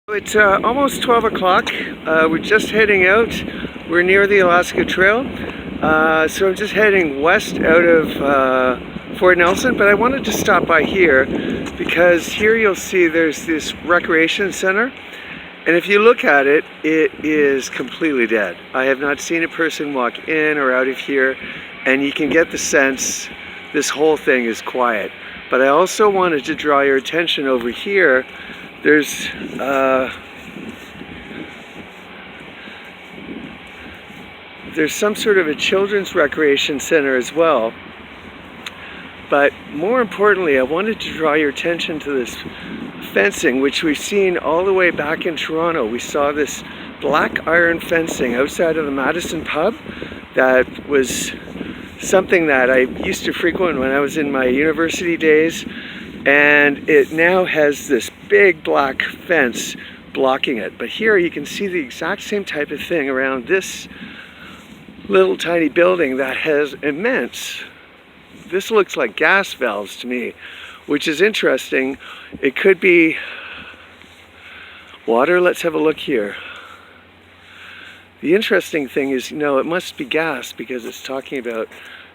It's almost 12 o'clock. We're just heading out. We're near the Alaska Trail. So I'm just heading west out of Fort Nelson, but I wanted to stop by here because here you'll see there's this recreation center. And if you look at it, it is completely dead. I have not seen a person walk in or out of here, and you can get the sense this whole thing is quiet. But I also wanted to draw your attention over here. There's some sort of a children's recreation center as well. But more importantly, I wanted to draw your attention to this fencing, which we've seen all the way back in Toronto. We saw this black iron fencing outside of the Madison pub that was something that I used to frequent when I was in my university days. And it now has this big black fence blocking it. But here you can see the exact same type of thing around this little tiny building that has immense, this looks like gas valves to me, which is interesting. It could be water. Let's have a look here. The interesting thing is, no, it must be gas because it's talking about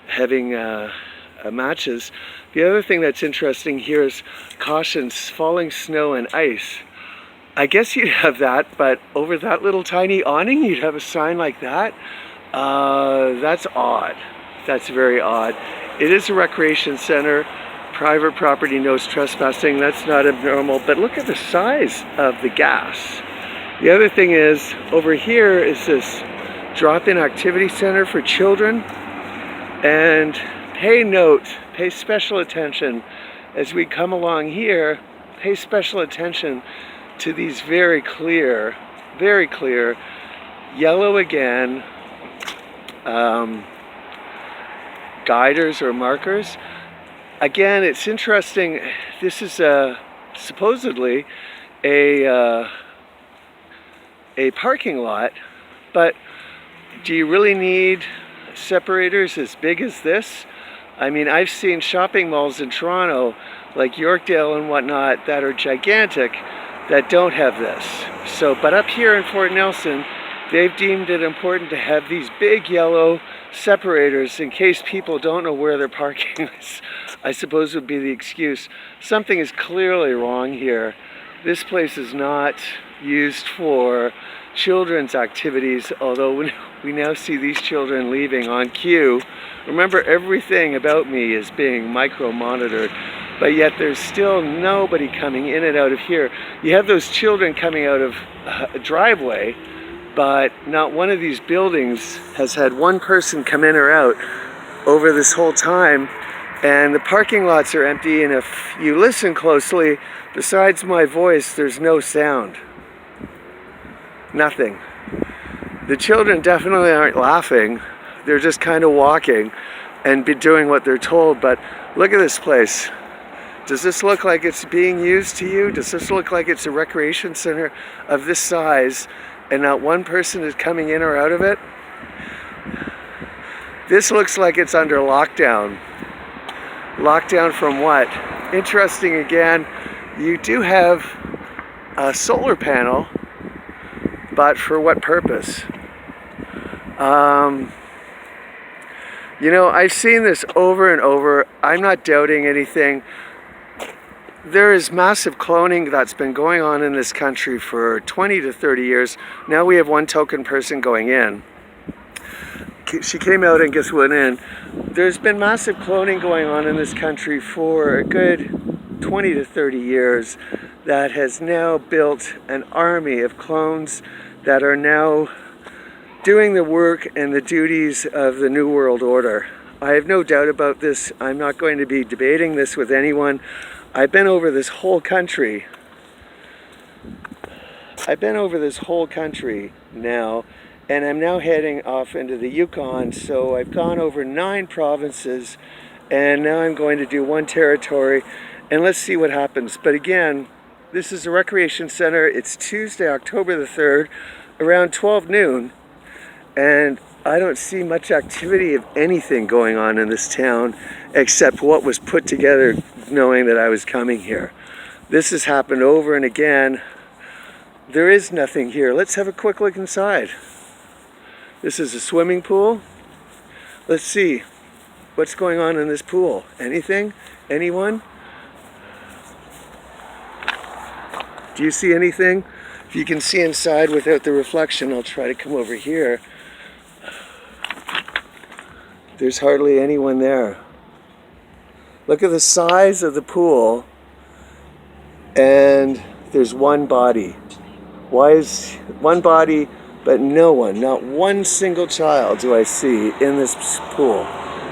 having matches. The other thing that's interesting here is cautions, falling snow and ice. I guess you'd have that, but over that little tiny awning, you'd have a sign like that. That's odd. That's very odd. It is a recreation center. Private property, no trespassing. That's not abnormal, but look at the size of the gas. The other thing is, over here is this drop-in activity center for children. And pay special attention as we come along here. Pay special attention to these very clear yellow again guiders or markers. Again, it's interesting. This is supposedly a parking lot, but do you really need separators as big as this? I mean, I've seen shopping malls in Toronto, like Yorkdale and whatnot, that are gigantic, that don't have this. So, but up here in Fort Nelson, they've deemed it important to have these big yellow separators in case people don't know where they're parking. I suppose would be the excuse. Something is clearly wrong here. This place is not used for children's activities, although we now see these children leaving on cue. Remember, everything about me is being micro-monitored, but yet there's still nobody coming in and out of here. You have those children coming out of a driveway, but not one of these buildings has had one person come in or out over this whole time, and the parking lots are empty, and if you listen closely, besides my voice, there's no sound. Nothing. The children definitely aren't laughing. They're just kind of walking and be doing what they're told. But look at this place. Does this look like it's being used to you? Does this look like it's a recreation center of this size and not one person is coming in or out of it? This looks like it's under lockdown. Lockdown from what? Interesting again, you do have a solar panel, but for what purpose? You know, I've seen this over and over. I'm not doubting anything. There is massive cloning that's been going on in this country for 20 to 30 years. Now we have one token person going in. She came out and just went in. There's been massive cloning going on in this country for a good 20 to 30 years that has now built an army of clones that are now doing the work and the duties of the New World Order. I have no doubt about this. I'm not going to be debating this with anyone. I've been over this whole country. Now, and I'm now heading off into the Yukon. So I've gone over 9 provinces, and now I'm going to do one territory, and let's see what happens. But again, this is a recreation center. It's Tuesday, October the 3rd, around 12 noon, and I don't see much activity of anything going on in this town except what was put together knowing that I was coming here. This has happened over and again. There is nothing here. Let's have a quick look inside. This is a swimming pool. Let's see what's going on in this pool. Anything? Anyone? Do you see anything? If you can see inside without the reflection, I'll try to come over here. There's hardly anyone there. Look at the size of the pool, and there's one body. Why is one body, but no one, not one single child do I see in this pool.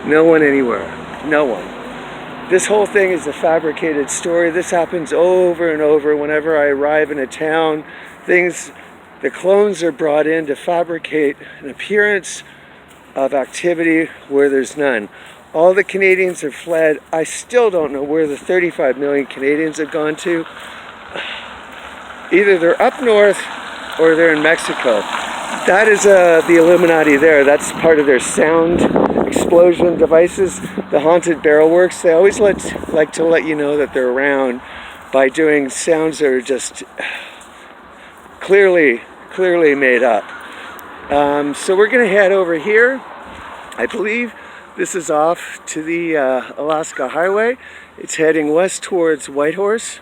No one anywhere, no one. This whole thing is a fabricated story. This happens over and over whenever I arrive in a town. The clones are brought in to fabricate an appearance of activity where there's none. All the Canadians have fled. I still don't know where the 35 million Canadians have gone to. Either they're up north or they're in Mexico. That is the Illuminati there. That's part of their sound explosion devices, the haunted barrel works. They always like to let you know that they're around by doing sounds that are just clearly made up. So we're going to head over here. I believe this is off to the Alaska Highway. It's heading west towards Whitehorse.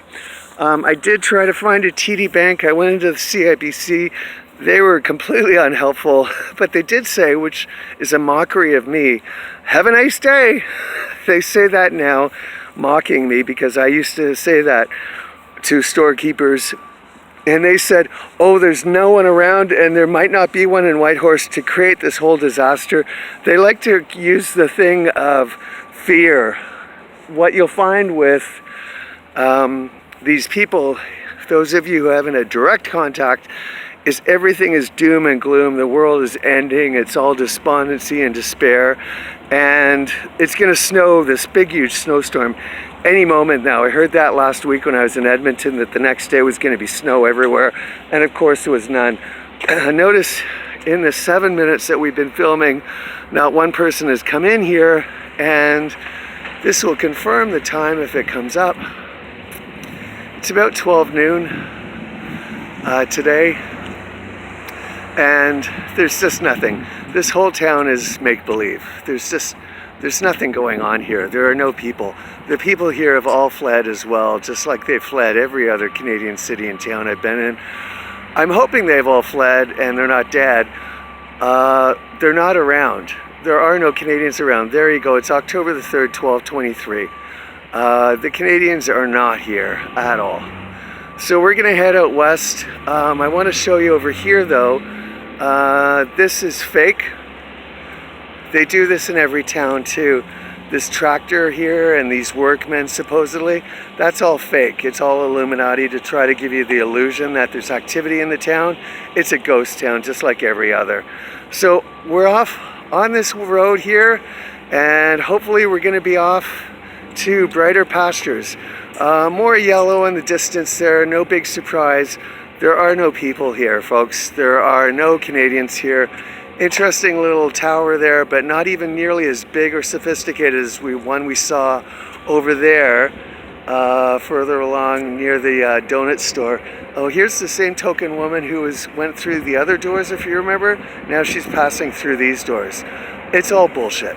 I did try to find a TD Bank. I went into the CIBC. They were completely unhelpful, but they did say, which is a mockery of me, "Have a nice day." They say that now, mocking me, because I used to say that to storekeepers. And they said, oh, there's no one around and there might not be one in Whitehorse to create this whole disaster. They like to use the thing of fear. What you'll find with these people, those of you who have a direct contact, is everything is doom and gloom. The world is ending. It's all despondency and despair. And it's going to snow, this big, huge snowstorm, any moment now. I heard that last week when I was in Edmonton, that the next day was going to be snow everywhere. And of course, there was none. Notice in the 7 minutes that we've been filming, not one person has come in here. And this will confirm the time if it comes up. It's about 12 noon today. And there's just nothing. This whole town is make-believe. There's nothing going on here. There are no people. The people here have all fled as well, just like they've fled every other Canadian city and town I've been in. I'm hoping they've all fled and they're not dead. They're not around. There are no Canadians around. There you go. It's October the 3rd, 1223. The Canadians are not here at all. So we're going to head out west. I want to show you over here, though. This is fake. They do this in every town too. This tractor here and these workmen supposedly, that's all fake. It's all Illuminati to try to give you the illusion that there's activity in the town. It's a ghost town just like every other. So we're off on this road here, and hopefully we're going to be off to brighter pastures. More yellow in the distance there, no big surprise. There are no people here, folks. There are no Canadians here. Interesting little tower there, but not even nearly as big or sophisticated as one we saw over there, further along near the donut store. Oh, here's the same token woman who went through the other doors, if you remember. Now she's passing through these doors. It's all bullshit.